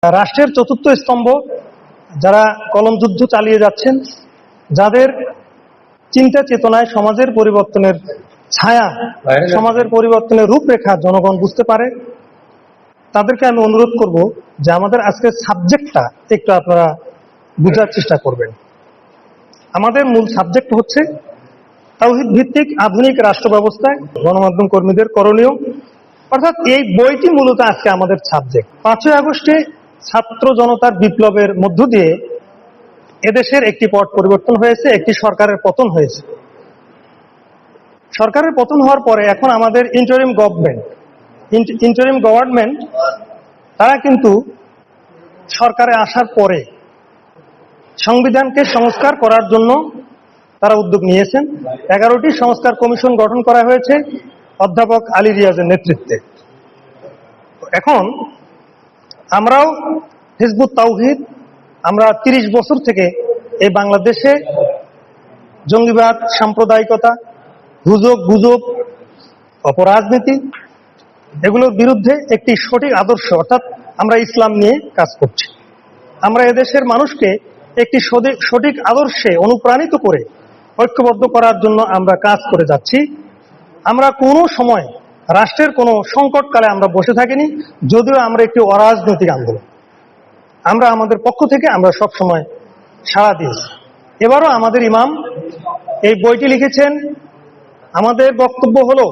রাষ্ট্রের চতুর্থ স্তম্ভ যারা কলম যুদ্ধ চালিয়ে যাচ্ছেন, যাদের চিন্তা চেতনায় সমাজের পরিবর্তনের ছায়া, সমাজের পরিবর্তনের রূপরেখা জনগণ বুঝতে পারে, তাদেরকে আমি অনুরোধ করব যে আমাদের আজকের সাবজেক্টটা একটু আপনারা বোঝার চেষ্টা করবেন। আমাদের মূল সাবজেক্ট হচ্ছে তাওহীদ ভিত্তিক আধুনিক রাষ্ট্র ব্যবস্থায় গণমাধ্যম কর্মীদের করণীয়, অর্থাৎ এই বইটি মূলত আজকে আমাদের সাবজেক্ট। 5ই আগস্টে ছাত্র জনতার বিপ্লবের মধ্য দিয়ে এদেশের একটি পট পরিবর্তন হয়েছে, একটি সরকারের পতন হয়েছে। সরকারের পতন হওয়ার পরে এখন আমাদের ইন্টারিম গভর্নমেন্ট তারা কিন্তু সরকারে আসার পরে সংবিধানকে সংস্কার করার জন্য তারা উদ্যোগ নিয়েছেন। 11টি সংস্কার কমিশন গঠন করা হয়েছে অধ্যাপক আলী রিয়াজের নেতৃত্বে। এখন আমরাও হিজবুত তাওহীদ, আমরা 30 বছর থেকে এই বাংলাদেশে জঙ্গিবাদ, সাম্প্রদায়িকতা, গুজব, অপরাজনীতি, এগুলোর বিরুদ্ধে একটি সঠিক আদর্শ, অর্থাৎ আমরা ইসলাম নিয়ে কাজ করছি। আমরা এদেশের মানুষকে একটি সঠিক আদর্শে অনুপ্রাণিত করে ঐক্যবদ্ধ করার জন্য আমরা কাজ করে যাচ্ছি। আমরা কোনো সময় রাষ্ট্রের কোনো সংকটকালে আমরা বসে থাকিনি, যদিও আমরা একটি অরাজনৈতিক আন্দোলন, আমরা আমাদের পক্ষ থেকে আমরা সব সময় সাড়া দিয়েছি। এবারও আমাদের ইমাম এই বইটি লিখেছেন। আমাদের বক্তব্য হলো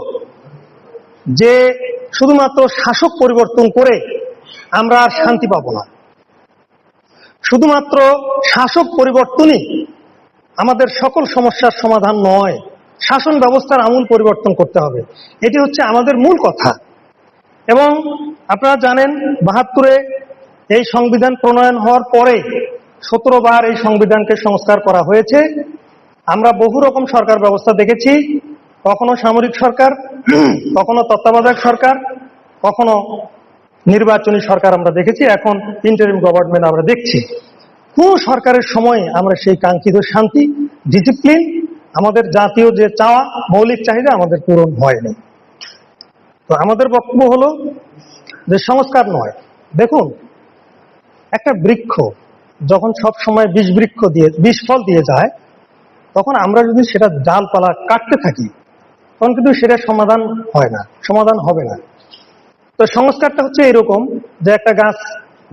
যে শুধুমাত্র শাসক পরিবর্তন করে আমরা আর শান্তি পাব না, শুধুমাত্র শাসক পরিবর্তনই আমাদের সকল সমস্যার সমাধান নয়, শাসন ব্যবস্থার আমূল পরিবর্তন করতে হবে। এটি হচ্ছে আমাদের মূল কথা। এবং আপনারা জানেন 72-এ এই সংবিধান প্রণয়ন হওয়ার পরে 17 বার এই সংবিধানকে সংস্কার করা হয়েছে। আমরা বহু রকম সরকার ব্যবস্থা দেখেছি, কখনো সামরিক সরকার, কখনো তত্ত্বাবধায়ক সরকার, কখনো নির্বাচনী সরকার আমরা দেখেছি, এখন ইন্টারিম গভর্নমেন্ট আমরা দেখছি। কোন সরকারের সময় আমরা সেই কাঙ্ক্ষিত শান্তি, ডিসিপ্লিন, আমাদের জাতীয় যে চাওয়া, মৌলিক চাহিদা আমাদের পূরণ হয়নি। তো আমাদের বক্তব্য হলো যে সংস্কার নয়। দেখুন, একটা বৃক্ষ যখন সব সময় বিষ ফল দিয়ে যায়, তখন আমরা যদি সেটা ডালপালা কাটতে থাকি, তখন কিন্তু সেটা সমাধান হয় না, সমাধান হবে না। তো সংস্কারটা হচ্ছে এরকম যে একটা গাছ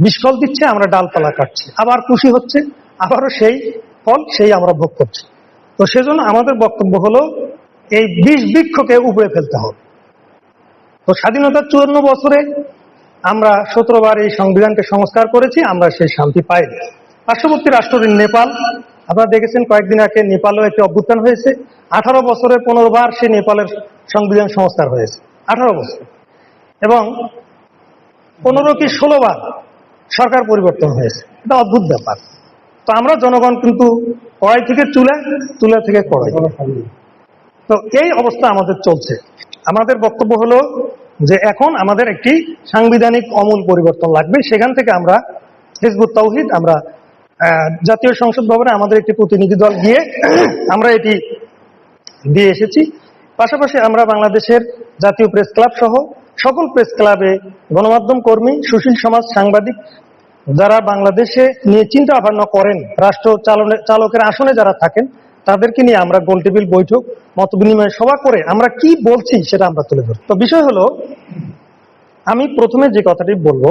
বিষ ফল দিচ্ছে, আমরা ডালপালা কাটছি, আবার খুশি হচ্ছে, আবারও সেই ফল সেই আমরা ভোগ করছি। তো সেজন্য আমাদের বক্তব্য হলো এই বিষ বৃক্ষকে উপড়ে ফেলতে হবে। তো স্বাধীনতার 54 বছরে আমরা 17 বার এই সংবিধানকে সংস্কার করেছি, আমরা সেই শান্তি পাইনি। পার্শ্ববর্তী রাষ্ট্র নেপাল, আপনারা দেখেছেন কয়েকদিন আগে নেপালেও একটি অভ্যুত্থান হয়েছে। 18 বছরে 15 বার সে নেপালের সংবিধান সংস্কার হয়েছে, 18 বছর, এবং 15 কি 16 বার সরকার পরিবর্তন হয়েছে। এটা অদ্ভুত ব্যাপার। তো আমরা জনগণ কিন্তু কড়াই থেকে চুলা থেকে কড়াই। তো এই অবস্থা আমাদের চলছে। আমাদের বক্তব্য হলো যে এখন আমাদের একটি সাংবিধানিক আমূল পরিবর্তন লাগবে। সেখান থেকে আমরা হিজবুত তাওহীদ, আমরা জাতীয় সংসদ ভবনে আমাদের একটি প্রতিনিধি দল গিয়ে আমরা এটি দিয়ে এসেছি। পাশাপাশি আমরা বাংলাদেশের জাতীয় প্রেস ক্লাব সহ সকল প্রেস ক্লাবে গণমাধ্যম কর্মী, সুশীল সমাজ, সাংবাদিক যারা বাংলাদেশে নিয়ে চিন্তা ভাবনা করেন, রাষ্ট্র চালকের আসনে যারা থাকেন, তাদেরকে নিয়ে আমরা গোল টেবিল বৈঠক, মত বিনিময় সভা করে আমরা কি বলছি সেটা আমরা তুলে ধরি। তো বিষয় হলো, আমি প্রথমে যে কথাটি বলবো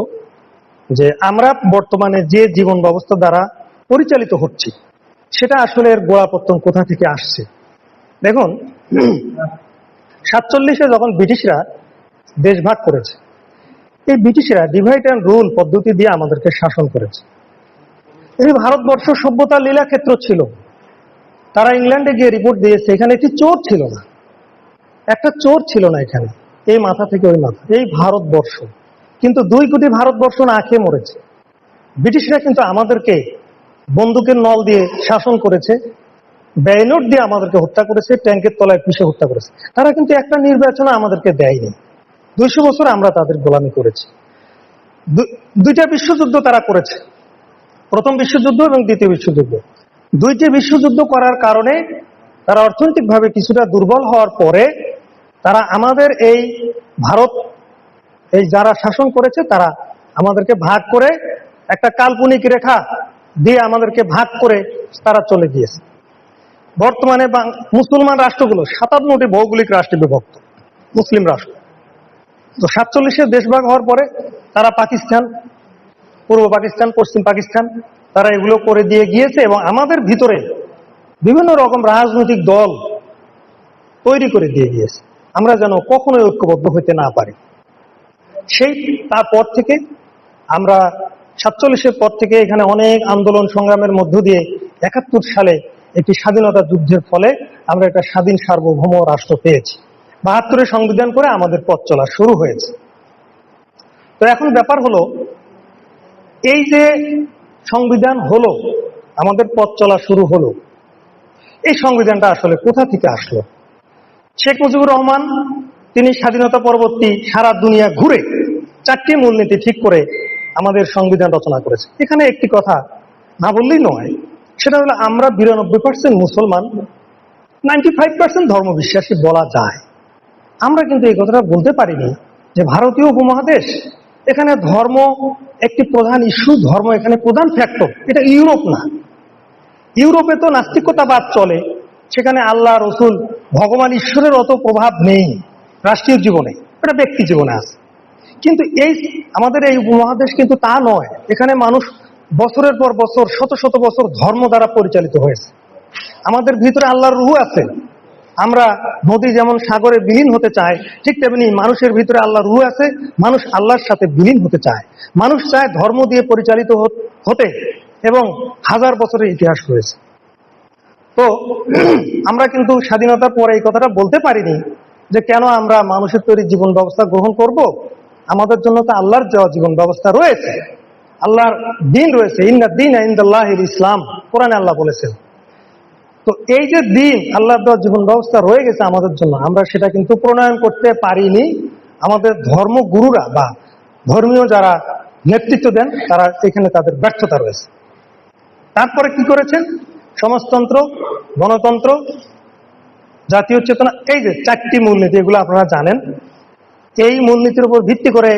যে আমরা বর্তমানে যে জীবন ব্যবস্থা দ্বারা পরিচালিত হচ্ছি, সেটা আসলে এর গোড়াপত্তন কোথা থেকে আসছে। দেখুন, 47-এ যখন ব্রিটিশরা দেশ ভাগ করেছে, এই ব্রিটিশরা ডিভাইড অ্যান্ড রুল পদ্ধতি দিয়ে আমাদেরকে শাসন করেছে। এই ভারতবর্ষ সভ্যতার লীলাক্ষেত্র ছিল। তারা ইংল্যান্ডে গিয়ে রিপোর্ট দিয়েছে এখানে একটি চোর ছিল না, একটা চোর ছিল না এখানে, এই মাথা থেকে ওই মাথা, এই ভারতবর্ষ। কিন্তু 2 কোটি ভারতবর্ষ না খেয়ে মরেছে। ব্রিটিশরা কিন্তু আমাদেরকে বন্দুকের নল দিয়ে শাসন করেছে, ব্যানর দিয়ে আমাদেরকে হত্যা করেছে, ট্যাঙ্কের তলায় পিষে হত্যা করেছে। তারা কিন্তু একটা নির্বাচন আমাদেরকে দেয়নি। 200 বছর আমরা তাদের গোলামি করেছি। 2টা বিশ্বযুদ্ধ তারা করেছে, প্রথম বিশ্বযুদ্ধ এবং দ্বিতীয় বিশ্বযুদ্ধ। 2টি বিশ্বযুদ্ধ করার কারণে তারা অর্থনৈতিকভাবে কিছুটা দুর্বল হওয়ার পরে তারা আমাদের এই ভারত, এই যারা শাসন করেছে, তারা আমাদেরকে ভাগ করে একটা কাল্পনিক রেখা দিয়ে আমাদেরকে ভাগ করে তারা চলে গিয়েছে। বর্তমানে মুসলমান রাষ্ট্রগুলো 57টি ভৌগোলিক রাষ্ট্রে বিভক্ত মুসলিম রাষ্ট্র। তো 47-এ দেশভাগ হওয়ার পরে তারা পাকিস্তান, পূর্ব পাকিস্তান, পশ্চিম পাকিস্তান, তারা এগুলো করে দিয়ে গিয়েছে এবং আমাদের ভিতরে বিভিন্ন রকম রাজনৈতিক দল তৈরি করে দিয়ে গিয়েছে, আমরা যেন কখনোই ঐক্যবদ্ধ হইতে না পারি। তারপর থেকে আমরা 47-এর পর থেকে এখানে অনেক আন্দোলন সংগ্রামের মধ্য দিয়ে 71 সালে একটি স্বাধীনতা যুদ্ধের ফলে আমরা একটা স্বাধীন সার্বভৌম রাষ্ট্র পেয়েছি। 72-এ সংবিধান করে আমাদের পথ চলা শুরু হয়েছে। তো এখন ব্যাপার হলো, এই যে সংবিধান হলো, আমাদের পথ চলা শুরু হলো, এই সংবিধানটা আসলে কোথা থেকে আসলো? শেখ মুজিবুর রহমান তিনি স্বাধীনতা পরবর্তী সারা দুনিয়া ঘুরে 4টি মূলনীতি ঠিক করে আমাদের সংবিধান রচনা করেছে। এখানে একটি কথা না বললেই নয়, সেটা হলো আমরা 92% মুসলমান, 95% ধর্মবিশ্বাসী বলা যায়। আমরা কিন্তু এই কথাটা বলতে পারিনি যে ভারতীয় উপমহাদেশ, এখানে ধর্ম একটি প্রধান ইস্যু, ধর্ম এখানে প্রধান ফ্যাক্টর। এটা ইউরোপ না। ইউরোপে তো নাস্তিকতাবাদ চলে, সেখানে আল্লাহ, রসুল, ভগবান, ঈশ্বরের অত প্রভাব নেই রাষ্ট্রীয় জীবনে, এটা ব্যক্তি জীবনে আছে। কিন্তু আমাদের এই উপমহাদেশ কিন্তু তা নয়। এখানে মানুষ বছরের পর বছর, শত শত বছর ধর্ম দ্বারা পরিচালিত হয়েছে। আমাদের ভিতরে আল্লাহর রূহ আছে। আমরা নদী যেমন সাগরে বিলীন হতে চায়, ঠিক তেমনি মানুষের ভিতরে আল্লাহর রূহ আছে। মানুষ আল্লাহর সাথে বিলীন হতে চায়, মানুষ চায় ধর্ম দিয়ে পরিচালিত হতে, এবং 1000 বছরের ইতিহাস রয়েছে। তো আমরা কিন্তু স্বাধীনতার পরে এই কথাটা বলতে পারিনি যে কেন আমরা মানুষের তৈরি জীবন ব্যবস্থা গ্রহণ করব। আমাদের জন্য তো আল্লাহর দেওয়া জীবন ব্যবস্থা রয়েছে, আল্লাহর দিন রয়েছে। ইন্না দীনা ইনদাল্লাহিল ইসলাম, কোরআনে আল্লাহ বলেছেন। তো এই যে দিন, আল্লাহর দেওয়া জীবন ব্যবস্থা রয়ে গেছে আমাদের জন্য, আমরা সেটা কিন্তু প্রণয়ন করতে পারিনি। আমাদের ধর্মগুরুরা বা ধর্মীয় যারা নেতৃত্ব দেন, তারা এখানে তাদের ব্যর্থতা রয়েছে। তারপরে কি করেছেন? সমাজতন্ত্র, গণতন্ত্র, জাতীয় চেতনা, এই যে 4টি মূলনীতি, এগুলো আপনারা জানেন। এই মূলনীতির উপর ভিত্তি করে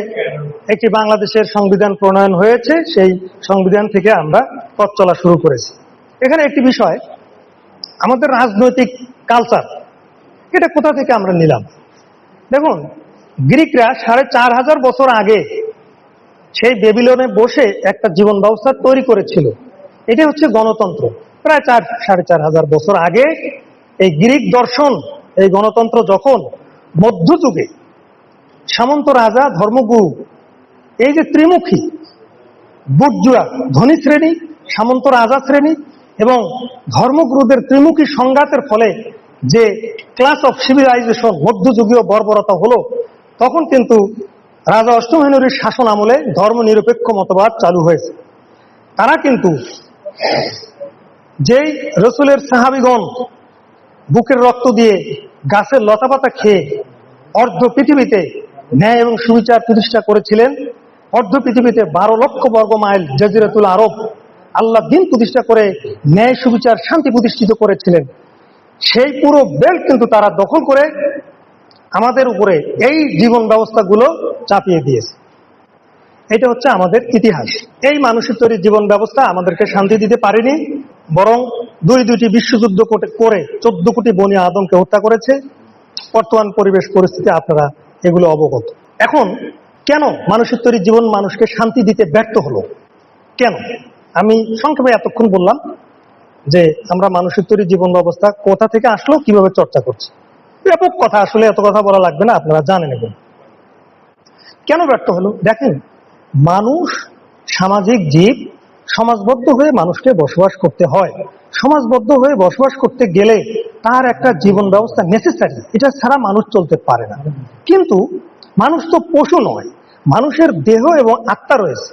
একটি বাংলাদেশের সংবিধান প্রণয়ন হয়েছে। সেই সংবিধান থেকে আমরা পথ চলা শুরু করেছি। এখানে একটি বিষয়, আমাদের রাজনৈতিক কালচার, এটা কোথা থেকে আমরা নিলাম? দেখুন, গ্রিকরা 4500 বছর আগে সেই বেবিলনে বসে একটা জীবন ব্যবস্থা তৈরি করেছিল। এটা হচ্ছে গণতন্ত্র। প্রায় 4500 বছর আগে এই গ্রিক দর্শন, এই গণতন্ত্র যখন মধ্যযুগে সামন্ত রাজা, ধর্মগুরু, এই যে ত্রিমুখী বুর্জুয়া ধনী শ্রেণী, সামন্ত রাজা শ্রেণী এবং ধর্মগুরুদের ত্রিমুখী সংঘাতের ফলে যে ক্লাস অফ সিভিলাইজেশন, মধ্যযুগীয় বর্বরতা হলো, তখন কিন্তু রাজা অষ্টম হেনরির শাসন আমলে ধর্ম নিরপেক্ষ মতবাদ চালু হয়েছে। তারা কিন্তু যেই রসুলের সাহাবীগণ বুকের রক্ত দিয়ে, গাছের লতাপাতা খেয়ে অর্ধ পৃথিবীতে ন্যায় এবং সুবিচার প্রতিষ্ঠা করেছিলেন, অর্ধ পৃথিবীতে 12 লক্ষ বর্গ মাইল জাজিরাতুল আরব আল্লাহ দিন প্রতিষ্ঠা করে ন্যায় সুবিচার শান্তি প্রতিষ্ঠিত করেছিলেন, সেই পুরো বেল্ট কিন্তু তারা দখল করে আমাদের উপরে এই জীবন ব্যবস্থাগুলো চাপিয়ে দিয়েছে। এটা হচ্ছে আমাদের ইতিহাস। এই মানুষের তৈরি জীবন ব্যবস্থা আমাদেরকে শান্তি দিতে পারেনি, বরং দুটি বিশ্বযুদ্ধ করে 14 কোটি বনি আদমকে হত্যা করেছে। বর্তমান পরিবেশ পরিস্থিতি আপনারা এগুলো অবগত। এখন কেন মানুষের তৈরি জীবন মানুষকে শান্তি দিতে ব্যর্থ হলো? কেন? আমি সংক্ষেপে এতক্ষণ বললাম যে আমরা মানুষের তৈরি জীবন ব্যবস্থা কোথা থেকে আসলো, কিভাবে চর্চা করছি। ব্যাপক কথা, আসলে এত কথা বলা লাগবে না, আপনারা জানেন। এখন কেন ব্যর্থ হলো? দেখেন, মানুষ সামাজিক জীব, সমাজবদ্ধ হয়ে মানুষকে বসবাস করতে হয়। সমাজবদ্ধ হয়ে বসবাস করতে গেলে তার একটা জীবন ব্যবস্থা নেসেসারি, এটা ছাড়া মানুষ চলতে পারে না। কিন্তু মানুষ তো পশু নয়, মানুষের দেহ এবং আত্মা রয়েছে।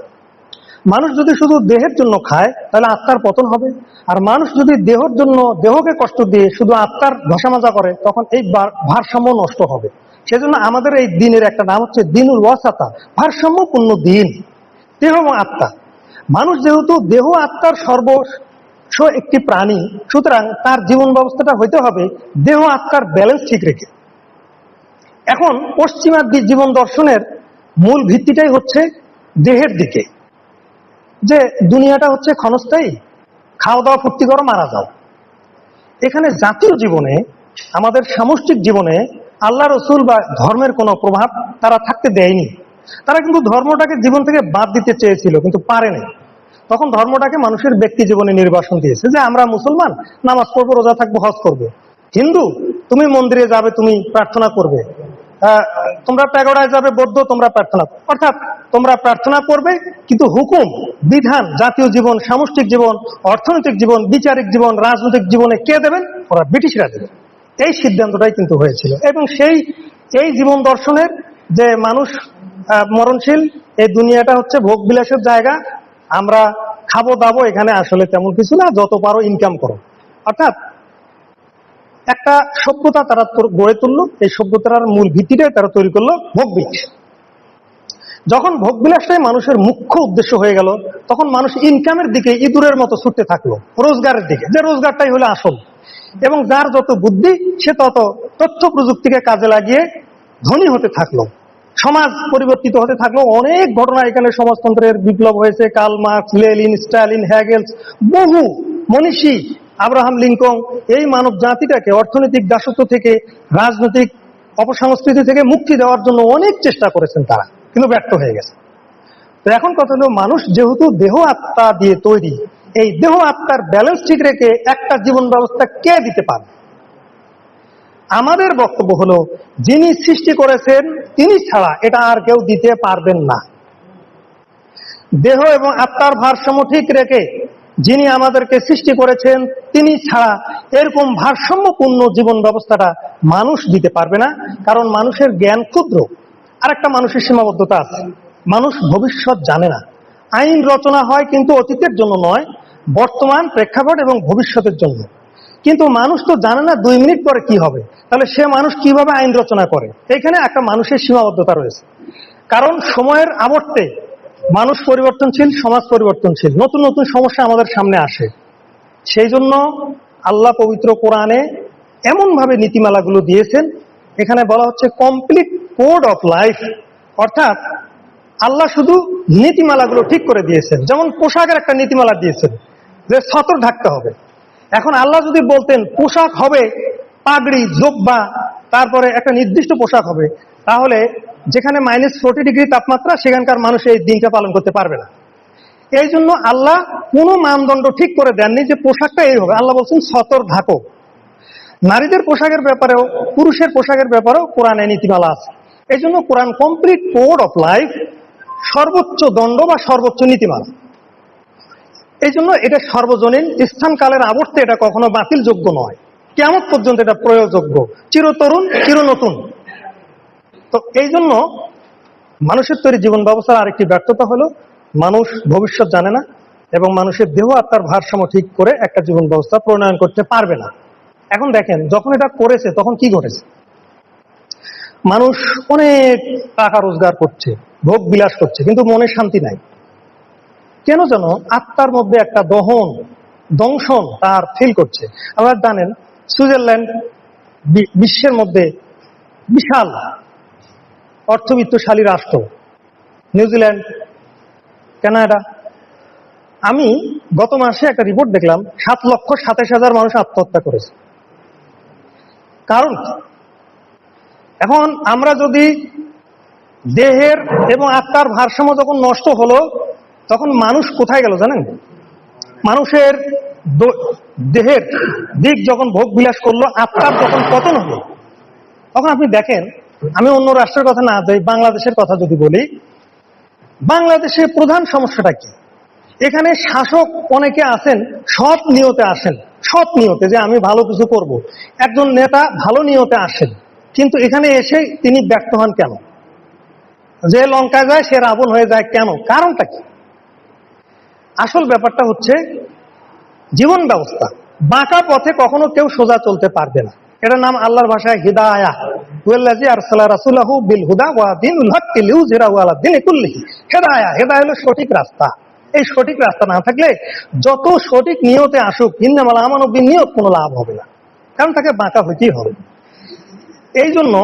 মানুষ যদি শুধু দেহের জন্য খায়, তাহলে আত্মার পতন হবে। আর মানুষ যদি দেহের জন্য, দেহকে কষ্ট দিয়ে শুধু আত্মার ঘষামাজা করে, তখন এই ভারসাম্য নষ্ট হবে। সেজন্য আমাদের এই দিনের একটা নাম হচ্ছে দিনুল ওয়াসাতা, ভারসাম্যপূর্ণ দিন, দেহ এবং আত্মা। মানুষ যেহেতু দেহ আত্মার সর্বস্ব একটি প্রাণী, সুতরাং তার জীবন ব্যবস্থাটা হইতে হবে দেহ আত্মার ব্যালেন্স ঠিক রেখে। এখন পশ্চিমা জীবন দর্শনের মূল ভিত্তিটাই হচ্ছে দেহের দিকে। যে দুনিয়াটা হচ্ছে ক্ষণস্থায়ী, খাওয়া দাওয়া ফুর্তি করো, মারা যাও। এখানে জাতীয় জীবনে, আমাদের সামষ্টিক জীবনে আল্লাহ রসুল বা ধর্মের কোনো প্রভাব তারা থাকতে দেয়নি। তারা কিন্তু ধর্মটাকে জীবন থেকে বাদ দিতে চেয়েছিল, কিন্তু পারেনি। তখন ধর্মটাকে মানুষের ব্যক্তি জীবনে নির্বাসন দিয়েছে, যে আমরা মুসলমান, নামাজ পড়বো, রোজা থাকবো, হজ করবো। হিন্দু, তুমি মন্দিরে যাবে, তুমি প্রার্থনা করবে। তোমরা প্যাগোডায় যাবে, বৌদ্ধ, তোমরা প্রার্থনা, অর্থাৎ তোমরা প্রার্থনা করবে, কিন্তু হুকুম বিধান জাতীয় জীবন, সামষ্টিক জীবন, অর্থনৈতিক জীবন, বিচারিক জীবন, রাজনৈতিক জীবনে কে দেবেন? ওরা ব্রিটিশরা দেবে। এই সিদ্ধান্তটাই কিন্তু হয়েছিল। এবং এই জীবন দর্শনের যে মানুষ মরণশীল, এই দুনিয়াটা হচ্ছে ভোগ বিলাসের জায়গা, আমরা খাবো দাবো, এখানে আসলে তেমন কিছু না, যত পারো ইনকাম করো। অর্থাৎ একটা সভ্যতা তারা গড়ে তুললো, এই সভ্যতার মূল ভিত্তিটাই তারা তৈরি করলো ভোগবিলাস। যখন ভোগবিলাসটাই মানুষের মুখ্য উদ্দেশ্য হয়ে গেল, তখন মানুষ ইনকামের দিকে ইঁদুরের মতো ছুটতে থাকলো, রোজগারের দিকে, যে রোজগারটাই হলো আসল। এবং যার যত বুদ্ধি, সে তত তথ্য প্রযুক্তিকে কাজে লাগিয়ে ধনী হতে থাকলো, সমাজ পরিবর্তিত হতে থাকলো। অনেক ঘটনা এখানে, সমাজতন্ত্রের বিপ্লব হয়েছে, কার্ল মার্কস, লেনিন, স্টালিন, হ্যাগেলস, বহু মনীষী, আব্রাহাম লিঙ্কন এই মানব জাতিটাকে অর্থনৈতিক দাসত্ব থেকে, রাজনৈতিক অপসংস্কৃতি থেকে মুক্তি দেওয়ার জন্য অনেক চেষ্টা করেছেন তারা, কিন্তু ব্যর্থ হয়ে গেছে। তো এখন কথা হলো, মানুষ যেহেতু দেহ আত্মা দিয়ে তৈরি, এই দেহ আত্মার ব্যালেন্স ঠিক রেখে একটা জীবন ব্যবস্থা কে দিতে পারে? আমাদের বক্তব্য হলো, যিনি সৃষ্টি করেছেন তিনি ছাড়া এটা আর কেউ দিতে পারবেন না। দেহ এবং আত্মার ভারসাম্য ঠিক রেখে যিনি আমাদেরকে সৃষ্টি করেছেন তিনি ছাড়া এরকম ভারসাম্যপূর্ণ জীবন ব্যবস্থাটা মানুষ দিতে পারবে না। কারণ মানুষের জ্ঞান ক্ষুদ্র, আর একটা মানুষের সীমাবদ্ধতা আছে, মানুষ ভবিষ্যৎ জানে না। আইন রচনা হয় কিন্তু অতীতের জন্য নয়, বর্তমান, প্রেক্ষাপট এবং ভবিষ্যতের জন্য। কিন্তু মানুষ তো জানে না 2 মিনিট পরে কি হবে, তাহলে সে মানুষ কিভাবে আইন রচনা করে? এখানে একটা মানুষের সীমাবদ্ধতা রয়েছে। কারণ সময়ের আবর্তে মানুষ পরিবর্তনশীল, সমাজ পরিবর্তনশীল, নতুন নতুন সমস্যা আমাদের সামনে আসে। সেই জন্য আল্লাহ পবিত্র কোরআনে এমন ভাবে নীতিমালাগুলো দিয়েছেন, এখানে বলা হচ্ছে কমপ্লিট কোড অফ লাইফ। অর্থাৎ আল্লাহ শুধু নীতিমালাগুলো ঠিক করে দিয়েছেন। যেমন পোশাকের একটা নীতিমালা দিয়েছেন যে সতর ঢাকতে হবে। এখন আল্লাহ যদি বলতেন পোশাক হবে পাগড়ি, জোব্বা, তারপরে একটা নির্দিষ্ট পোশাক হবে, তাহলে যেখানে -40 ডিগ্রি তাপমাত্রা, সেখানকার মানুষ এই দিনটা পালন করতে পারবে না। এই জন্য আল্লাহ কোনো মানদণ্ড ঠিক করে দেননি যে পোশাকটা এই হবে। আল্লাহ বলছেন সতর ঢাকো। নারীদের পোশাকের ব্যাপারেও, পুরুষের পোশাকের ব্যাপারেও কোরআনে নীতিমালা আছে। এই জন্য কোরআন কমপ্লিট কোড অফ লাইফ, সর্বোচ্চ দণ্ড বা সর্বোচ্চ নীতিমালা। এই জন্য এটা সর্বজনীন, স্থানকালের আবর্তে এটা কখনো বাতিলযোগ্য নয়, কিয়ামত পর্যন্ত এটা প্রয়োগযোগ্য, চিরতরুণ, চিরনতুন। তো এই জন্য মানুষের তৈরি জীবন ব্যবস্থার আরেকটি ব্যর্থতা হলো, মানুষ ভবিষ্যৎ জানে না এবং মানুষের দেহ আত্মার ভারসাম্য ঠিক করে একটা জীবন ব্যবস্থা প্রণয়ন করতে পারবে না। এখন দেখেন, যখন এটা করেছে তখন কি ঘটেছে? মানুষ অনেক টাকা রোজগার করছে, ভোগ বিলাস করছে, কিন্তু মনে শান্তি নাই। কেন যেন আত্মার মধ্যে একটা দংশন তার ফিল করছে। আপনারা জানেন, সুইজারল্যান্ড বিশ্বের মধ্যে বিশাল অর্থবিত্তশালী রাষ্ট্র, নিউজিল্যান্ড, কানাডা। আমি গত মাসে একটা রিপোর্ট দেখলাম, 7,27,000 মানুষ আত্মহত্যা করেছে। কারণ এখন আমরা যদি দেহের এবং আত্মার ভারসাম্য যখন নষ্ট হলো, তখন মানুষ কোথায় গেল জানেন? মানুষের দেহের দিক যখন ভোগ বিলাস করলো, আত্মার যখন পতন হলো, তখন আপনি দেখেন, আমি অন্য রাষ্ট্রের কথা না যাই, বাংলাদেশের কথা যদি বলি, বাংলাদেশের প্রধান সমস্যাটা কি? এখানে শাসক অনেকে আছেন, সৎ নিয়তে আসেন, সৎ নিয়তে যে আমি ভালো কিছু করব। একজন নেতা ভালো নিয়তে আসেন, কিন্তু এখানে এসে তিনি ব্যর্থ হন কেন? যে লঙ্কায় যায় সে রাবণ হয়ে যায় কেন? কারণটা কি? আসল ব্যাপারটা হচ্ছে জীবন ব্যবস্থা। বাঁকা পথে কখনো কেউ সোজা চলতে পারবে না। এটার নাম আল্লাহর ভাষায় হিদায়াহ। ওয়াল্লাযী আরসালা রাসূলাহু বিল হুদা ওয়া দীনুল হাক্কি লিইয়ুযহিরাহু আলা দীনি কুল্লিহি। হিদায়াহ, হিদায়াহ হলো সঠিক রাস্তা। এই সঠিক রাস্তা না থাকলে যত সঠিক নিয়তে আসুক, ইন্নামাল আমানু বিন্নিয়ত, কোনো লাভ হবে না, কারণ তাকে বাঁকা হইতেই হবে। এই জন্য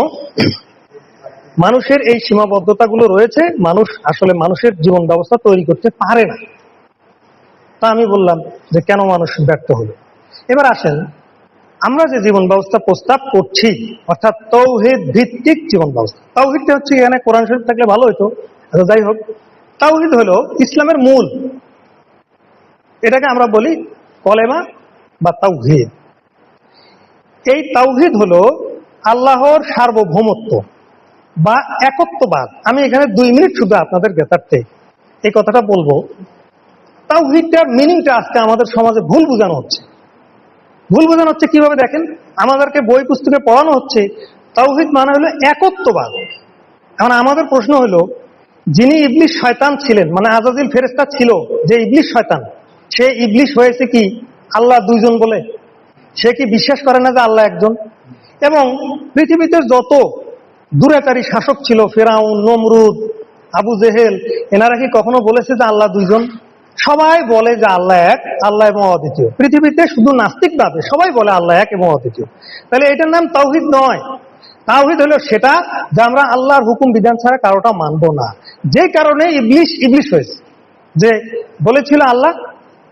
মানুষের এই সীমাবদ্ধতাগুলো রয়েছে। মানুষ আসলে মানুষের জীবন ব্যবস্থা তৈরি করতে পারে না। তা আমি বললাম যে কেন মানুষ ব্যর্থ হলো। এবার আসেন, আমরা যে জীবন ব্যবস্থা প্রস্তাব করছি, অর্থাৎ তাওহীদ ভিত্তিক জীবন ব্যবস্থা। তাওহীদটা হচ্ছে, এখানে কোরআন শরীফ থাকলে ভালো হতো, যাই হোক, তাওহীদ হলো ইসলামের মূল। এটাকে আমরা বলি কলেমা বা তাওহীদ। এই তাওহীদ হলো আল্লাহর সার্বভৌমত্ব বা একত্ববাদ। আমি এখানে 2 মিনিট শুধু আপনাদের জ্ঞাতার্থে এই কথাটা বলবো। তাওহীদটার মিনিংটা আজকে আমাদের সমাজে ভুল বোঝানো হচ্ছে। ভুল বোঝানো হচ্ছে কিভাবে দেখেন, আমাদেরকে বই পুস্তকে পড়ানো হচ্ছে তাওহীদ মানে হলো একত্ববাদ। এখন আমাদের প্রশ্ন হলো, যিনি ইবলিস শয়তান ছিলেন, মানে আজাজিল ফেরেশতা ছিল, যে ইবলিস শয়তান, সে ইবলিস হয়েছে কি আল্লাহ 2 জন বলে? সে কি বিশ্বাস করে না যে আল্লাহ একজন? এবং পৃথিবীতে যত দুরাচারী শাসক ছিল, ফেরাউন, নমরুদ, আবু জেহেল, এনারা কি কখনো বলেছে যে আল্লাহ 2 জন? সবাই বলে যে আল্লাহ এক, আল্লাহ এবং অদ্বিতীয়। পৃথিবীতে শুধু নাস্তিক বাদে সবাই বলে আল্লাহ এক এবং অদ্বিতীয়। তাহলে এটার নাম তাওহীদ নয়। তাওহীদ হলো সেটা যে আমরা আল্লাহর হুকুম বিধান ছাড়া কারোটা মানবো না। যে কারণে ইবলিস হয়েছে, যে বলেছিল আল্লাহ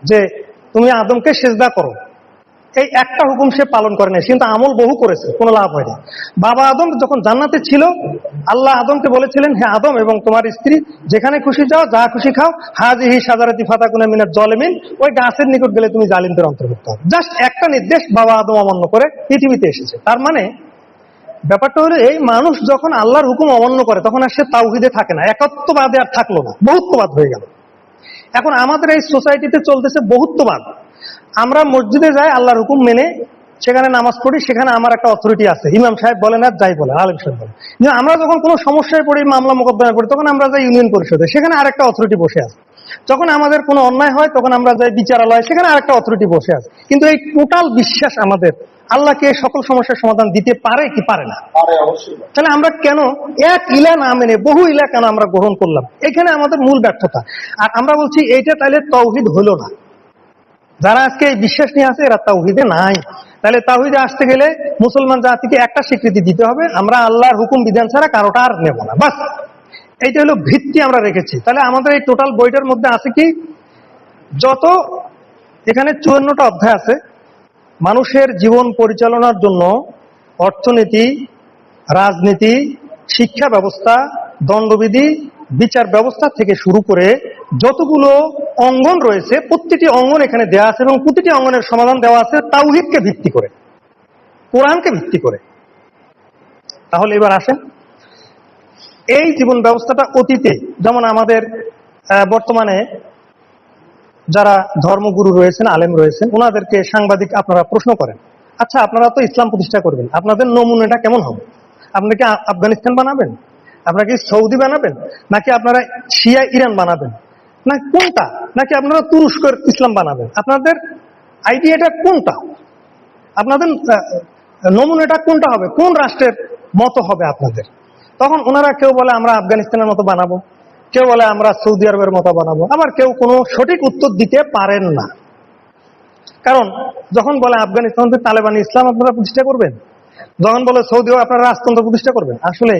যে তুমি আদমকে সিজদা করো, এই একটা হুকুম সে পালন করে না, কিন্তু আমল বহু করেছে, কোনো লাভ হয়নি। বাবা আদম যখন জান্নাতে ছিল, আল্লাহ আদমকে বলেছিলেন, হে আদম এবং তোমার স্ত্রী যেখানে খুশি যাও, যা খুশি খাও, হাযিহি শাজারাতি ফাতাকুনা মিনাজ জালিমিন, ওই গাছের নিকট গেলে তুমি জালিমদের অন্তর্ভুক্ত হবে। জাস্ট একটা নির্দেশ বাবা আদম অমান্য করে পৃথিবীতে এসেছে। তার মানে ব্যাপারটা হলো, এই মানুষ যখন আল্লাহর হুকুম অমান্য করে তখন আর সে তাওহীদে থাকে না, একত্ববাদে আর থাকলো না, বহুত্ববাদ হয়ে গেল। এখন আমাদের এই সোসাইটিতে চলতেছে বহুত্ববাদ। আমরা মসজিদে যাই আল্লাহর হুকুম মেনে, সেখানে নামাজ পড়ি, সেখানে আমার একটা অথরিটি আছে, ইমাম সাহেব বলেন আর যাই বলেন, আলেম সাহেব বলেন। কিন্তু আমরা যখন কোনো সমস্যায় পড়ি, মামলা মোকদ্দমায় পড়ি, তখন আমরা যাই ইউনিয়ন পরিষদে, সেখানে আরেকটা অথরিটি বসে আছে। যখন আমাদের কোনো অন্যায় হয় তখন আমরা যাই বিচারালয়, সেখানে আরেকটা অথরিটি বসে আছে। কিন্তু এই টোটাল বিশ্বাস আমাদের আল্লাহকে সকল সমস্যার সমাধান দিতে পারে কি পারে না? তাহলে আমরা কেন এক ইলা না মেনে বহু ইলা কেন আমরা গ্রহণ করলাম? এখানে আমাদের মূল ব্যর্থতা। আর আমরা বলছি এইটা তাহলে তাওহীদ হলো না। যারা আজকে এই বিশ্বাস নিয়ে আছে এরা তাওহীদে নাই। তাহলে তাওহীদে আসতে গেলে মুসলমান জাতিকে একটা স্বীকৃতি দিতে হবে, আমরা আল্লাহর হুকুম বিধান ছাড়া কারোটা আর নেব না, বাস। এইটা হলো ভিত্তি আমরা রেখেছি। তাহলে আমাদের এই টোটাল বইটার মধ্যে আছে কি, যত এখানে 54টা অধ্যায় আছে, মানুষের জীবন পরিচালনার জন্য অর্থনীতি, রাজনীতি, শিক্ষা ব্যবস্থা, দণ্ডবিধি, বিচার ব্যবস্থা থেকে শুরু করে যতগুলো অঙ্গন রয়েছে, প্রতিটি অঙ্গন এখানে দেওয়া আছে এবং প্রতিটি অঙ্গনের সমাধান দেওয়া আছে তাওহীদকে ভিত্তি করে, কোরআনকে ভিত্তি করে। তাহলে এবার আসেন, এই জীবন ব্যবস্থাটা অতীতে, যেমন আমাদের বর্তমানে যারা ধর্মগুরু রয়েছেন, আলেম রয়েছেন, ওনাদেরকে সাংবাদিক আপনারা প্রশ্ন করেন, আচ্ছা আপনারা তো ইসলাম প্রতিষ্ঠা করবেন, আপনাদের নমুনাটা কেমন হবে? আপনারা কি আফগানিস্তান বানাবেন, আপনারা কি সৌদি বানাবেন, নাকি আপনারা শিয়া ইরান বানাবেন, না কোনটা, নাকি আপনারা তুরস্কের ইসলাম বানাবেন? আপনাদের আইডিয়াটা কোনটা? আপনাদের নমুনাটা কোনটা হবে? কোন রাষ্ট্রের মতো হবে আপনাদের? তখন ওনারা কেউ বলে আমরা আফগানিস্তানের মতো বানাবো, কেউ বলে আমরা সৌদি আরবের মতো বানাবো, আবার কেউ কোনো সঠিক উত্তর দিতে পারেন না। কারণ যখন বলে আফগানিস্তান তালেবানি ইসলাম আপনারা প্রতিষ্ঠা করবেন, যখন বলে সৌদি আপনারা রাজতন্ত্র প্রতিষ্ঠা করবেন, আসলে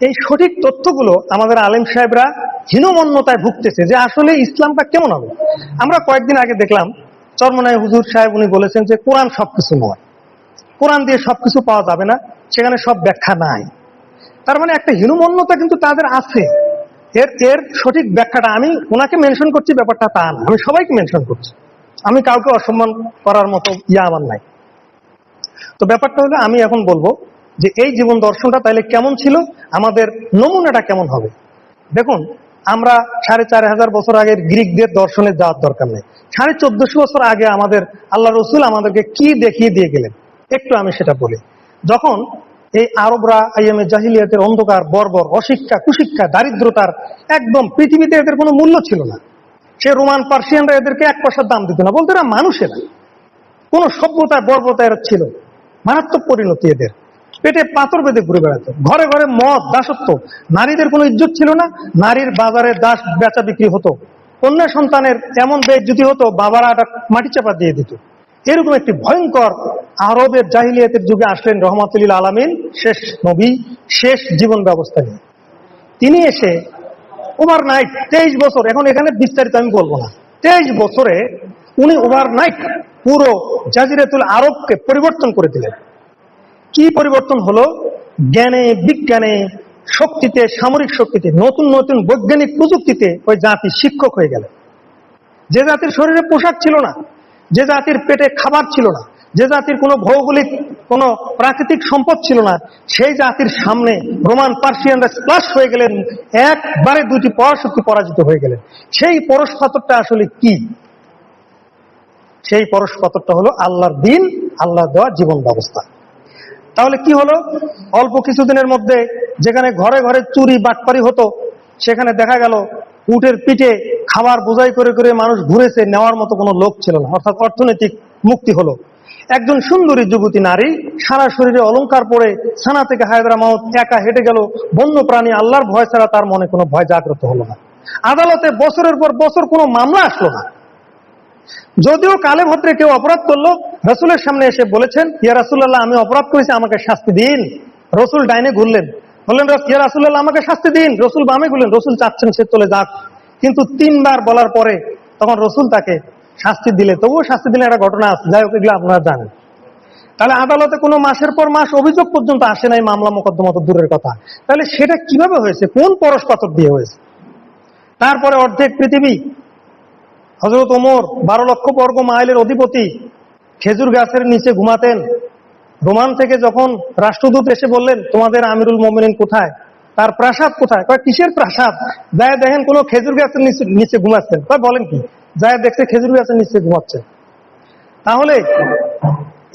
এই সঠিক তথ্যগুলো আমাদের আলেম সাহেবরা হীনমন্যতায় ভুগতেছে যে আসলে ইসলামটা কেমন হবে। আমরা কয়েকদিন আগে দেখলাম চরমনাই হুজুর সাহেব, উনি বলেছেন যে কোরআন সবকিছু নয়, কোরআন দিয়ে সবকিছু পাওয়া যাবে না, সেখানে সব ব্যাখ্যা নাই। তার মানে একটা হীনমন্যতা কিন্তু তাদের আছে। এর সঠিক ব্যাখ্যাটা আমি ওনাকে মেনশন করছি, ব্যাপারটা তা না, আমি সবাইকে মেনশন করছি, আমি কাউকে অসম্মান করার মতো আমার নাই। তো ব্যাপারটা হলো, আমি এখন বলবো যে এই জীবন দর্শনটা তাইলে কেমন ছিল, আমাদের নমুনাটা কেমন হবে। দেখুন, আমরা 4500 বছর আগের গ্রিকদের দর্শনে যাওয়ার দরকার নেই। 1450 বছর আগে আমাদের আল্লাহ রসুল আমাদেরকে কি দেখিয়ে দিয়ে গেলেন, একটু আমি সেটা বলি। যখন এই আরবরা আইয়ামে জাহিলিয়াতের অন্ধকার, বর্বর, অশিক্ষা, কুশিক্ষা, দারিদ্রতার একদম পৃথিবীতে এদের কোনো মূল্য ছিল না, সে রোমান পার্সিয়ানরা এদেরকে 1 পয়সার দাম দিত না, বলতো এরা মানুষেরা, কোন সভ্যতার বর্বরতা এরা ছিল, মারাত্মক পরিণতি এদের, পেটে পাথর বেঁধে ঘুরে বেড়াতো, ঘরে ঘরে মদ, দাসত্ব, নারীদের কোনো ইজ্জত ছিল না, নারীর বাজারে দাস বেচা বিক্রি হতো, কন্যা সন্তানের এমন বেইজ্জতি হতো বাবারা মাটি চাপা দিয়ে দিত। এরকম একটি ভয়ঙ্কর আরবের জাহিলিয়াতের যুগে আসলেন রহমাতুল আলামিন, শেষ নবী, শেষ জীবন ব্যবস্থা নিয়ে। তিনি এসে ওভারনাইট 23 বছর, এখন এখানে বিস্তারিত আমি বলবো না, 23 বছরে উনি ওভারনাইট পুরো জাজিরাতুল আরবকে পরিবর্তন করে দিলেন। কি পরিবর্তন হলো? জ্ঞানে, বিজ্ঞানে, শক্তিতে, সামরিক শক্তিতে, নতুন নতুন বৈজ্ঞানিক প্রযুক্তিতে ওই জাতি শিক্ষক হয়ে গেল। যে জাতির শরীরে পোশাক ছিল না, যে জাতির পেটে খাবার ছিল না, যে জাতির কোনো ভৌগোলিক কোনো প্রাকৃতিক সম্পদ ছিল না, সেই জাতির সামনে রোমান পার্সিয়ানরা স্প্লাশ হয়ে গেলেন, একবারে দুটি পরাশক্তি পরাজিত হয়ে গেলেন। সেই পরশ পাথরটা আসলে কি? সেই পরশ পাথরটা হলো আল্লাহর দিন, আল্লাহ দেওয়া জীবন ব্যবস্থা। তাহলে কি হলো? অল্প কিছুদিনের মধ্যে যেখানে ঘরে ঘরে চুরি বাটপারি হতো, সেখানে দেখা গেল উটের পিঠে খাবার বোঝাই করে করে মানুষ ঘুরেছে, নেওয়ার মতো কোনো লোক ছিল না। অর্থাৎ অর্থনৈতিক মুক্তি হলো। একজন সুন্দরী যুবতী নারী সারা শরীরে অলংকার পরে সানা থেকে হায়দ্রাবাদ একা হেঁটে গেল, বন্য প্রাণী আল্লাহর ভয় ছাড়া তার মনে কোনো ভয় জাগ্রত হলো না। আদালতে বছরের পর বছর কোনো মামলা আসলো না। যদিও কালে ভদ্রে কেউ অপরাধ করলো, রসুলের সামনে এসে বলেছেন, ইয়া রাসূলুল্লাহ, আমি অপরাধ করেছি, আমাকে শাস্তি দিন। রসুল ডাইনে ঘুরলেন, বললেন, ইয়া রাসূলুল্লাহ, আমাকে শাস্তি দিন। রসুল বামে ঘুরলেন, রসুল চাচ্ছেন সে চলে যাক। কিন্তু 3 বার বলার পরে তখন রসুল তাকে শাস্তি দিলে, তবুও শাস্তি দিলে একটা ঘটনা আছে, যাই হোক, এগুলো আপনারা জানেন। তাহলে আদালতে কোনো মাসের পর মাস অভিযোগ পর্যন্ত আসে নাই, মামলা মোকদ্দমা তো দূরের কথা। তাহলে সেটা কিভাবে হয়েছে? কোন পরশ পাথর দিয়ে হয়েছে? তারপরে অর্ধেক পৃথিবী, হযরত ওমর 12 লক্ষ বর্গ মাইলের অধিপতি, খেজুর গাছের নিচে ঘুমাতেন। রোমান থেকে যখন রাষ্ট্রদূত এসে বললেন, তোমাদের আমিরুল মোমিনিন কোথায়, তার প্রাসাদ কোথায়? কিসের প্রাসাদ? যায় দেখেন কোনো খেজুর গাছের নিচে ঘুমাচ্ছেন। বলেন কি? যায় দেখছে খেজুর গাছের নিচে ঘুমাচ্ছে। তাহলে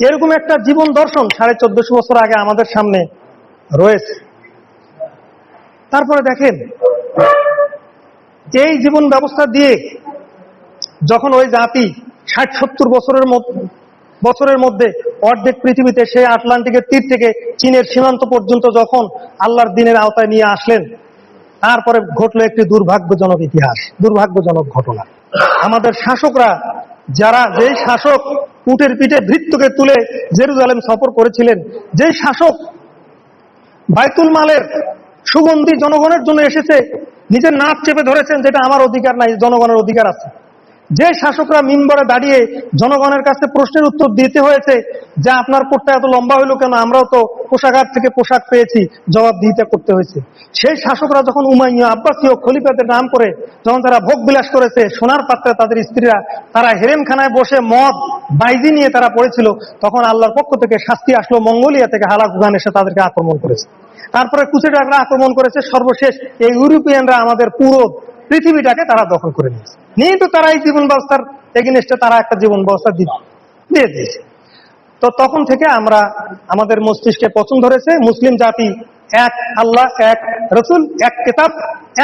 এরকম একটা জীবন দর্শন 1450 বছর আগে আমাদের সামনে রয়েছে। তারপরে দেখেন, এই জীবন ব্যবস্থা দিয়ে যখন ওই জাতি 60-70 বছরের মধ্যে অর্ধেক পৃথিবীতে, সেই আটলান্টিকের তীর থেকে চীনের সীমান্ত পর্যন্ত যখন আল্লাহর দিনের আওতায় নিয়ে আসলেন, তারপরে ঘটলো একটি দুর্ভাগ্যজনক ইতিহাস, দুর্ভাগ্যজনক ঘটনা। আমাদের শাসকরা, যে শাসক উটের পিঠে ভৃত্যকে তুলে জেরুজালেম সফর করেছিলেন, যে শাসক বাইতুল মালের সুগন্ধি জনগণের জন্য এসেছে, নিজের নাক চেপে ধরেছেন, যেটা আমার অধিকার নাই, জনগণের অধিকার আছে। যে শাসকরা মিম্বরে দাঁড়িয়ে জনগণের কাছে প্রশ্নের উত্তর দিতে হয়েছে যে আপনার কোটটা এত লম্বা হইলো কেন, আমরাও তো পোশাকার থেকে পোশাক পেয়েছি, জবাবদিহিতা করতে হয়েছে। সেই শাসকরা যখন উমাইয়া, আব্বাসীয় খলিফাদের নাম করে যখন তারা ভোগ বিলাস করেছে, সোনার পাত্রে তাদের স্ত্রীরা, তারা হেরেমখানায় বসে মদ বাইজি নিয়ে তারা পড়েছিল, তখন আল্লাহর পক্ষ থেকে শাস্তি আসলো, মঙ্গোলিয়া থেকে হালাক উগান এসে তাদেরকে আক্রমণ করেছে। তারপরে কুচেটাকরা আক্রমণ করেছে, সর্বশেষ এই ইউরোপিয়ানরা আমাদের পুরো পৃথিবীটাকে তারা দখল করে নিয়েছে। নিয়ে তো তারা এই জীবন ব্যবস্থার এগেইনস্টে তারা একটা জীবন ব্যবস্থা দিয়ে দিয়েছে। তো তখন থেকে আমরা, আমাদের মস্তিষ্কে পছন্দ ধরেছে মুসলিম জাতি এক আল্লাহ, এক রসুল, এক কিতাব,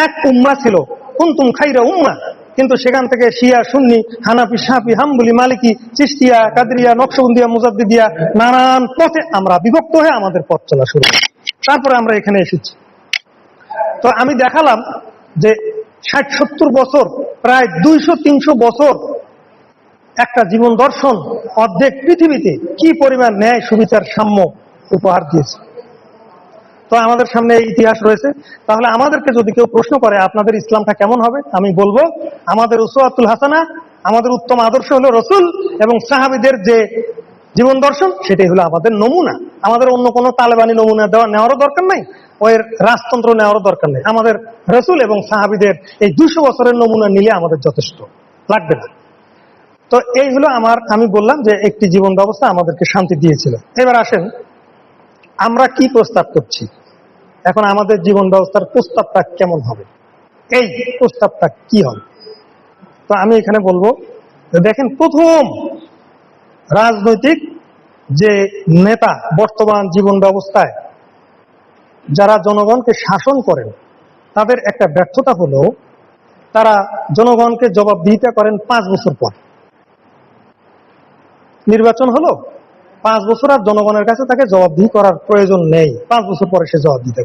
এক উম্মাহ ছিল, কুনতুম খাইরা উম্মাহ। কিন্তু সেখান থেকে শিয়া, সুন্নি, হানাফি, শাফি, হাম্বলি, মালিকি, চিশতিয়া, কাদরিয়া, নকশবন্দিয়া, মুজাদ্দিদিয়া, নানান পথে আমরা বিভক্ত হয়ে আমাদের পথ চলা শুরু। তারপরে আমরা এখানে এসেছি। তো আমি দেখালাম যে 60-70 বছর, প্রায় 200-300 বছর একটা জীবন দর্শন অর্ধেক পৃথিবীতে কি পরিমাণ ন্যায়, সুবিচার, সাম্য উপহার দিয়েছে। তো আমাদের সামনে ইতিহাস রয়েছে। তাহলে আমাদেরকে যদি কেউ প্রশ্ন করে আপনাদের ইসলামটা কেমন হবে, আমি বলবো আমাদের উসওয়াতুল হাসানা, আমাদের উত্তম আদর্শ হলো রসুল এবং সাহাবীদের যে জীবন দর্শন, সেটাই হলো আমাদের নমুনা। আমাদের অন্য কোনো তালেবানি নমুনা নেওয়ারও দরকার নাই, ওই রাজতন্ত্র নেওয়ারও দরকার নেই। আমাদের রসুল এবং সাহাবীদের এই 200 বছরের নমুনা নিলে আমাদের যথেষ্ট, লাগবে না। তো এই হলো আমি বললাম যে একটি জীবন ব্যবস্থা আমাদেরকে শান্তি দিয়েছিল। এবার আসেন আমরা কি প্রস্তাব করছি। এখন আমাদের জীবন ব্যবস্থার প্রস্তাবটা কেমন হবে, এই প্রস্তাবটা কি হবে। তো আমি এখানে বলবো, দেখেন, প্রথম রাজনৈতিক যে নেতা বর্তমান জীবন ব্যবস্থায় যারা জনগণকে শাসন করেন, তাদের একটা ব্যর্থতা হলো তারা জনগণকে জবাবদিহিতা করেন 5 বছর পর। নির্বাচন হলো, 5 বছর আর জনগণের কাছে তাকে জবাবদিহি করার প্রয়োজন নেই, 5 বছর পরে সে জবাব দিতে।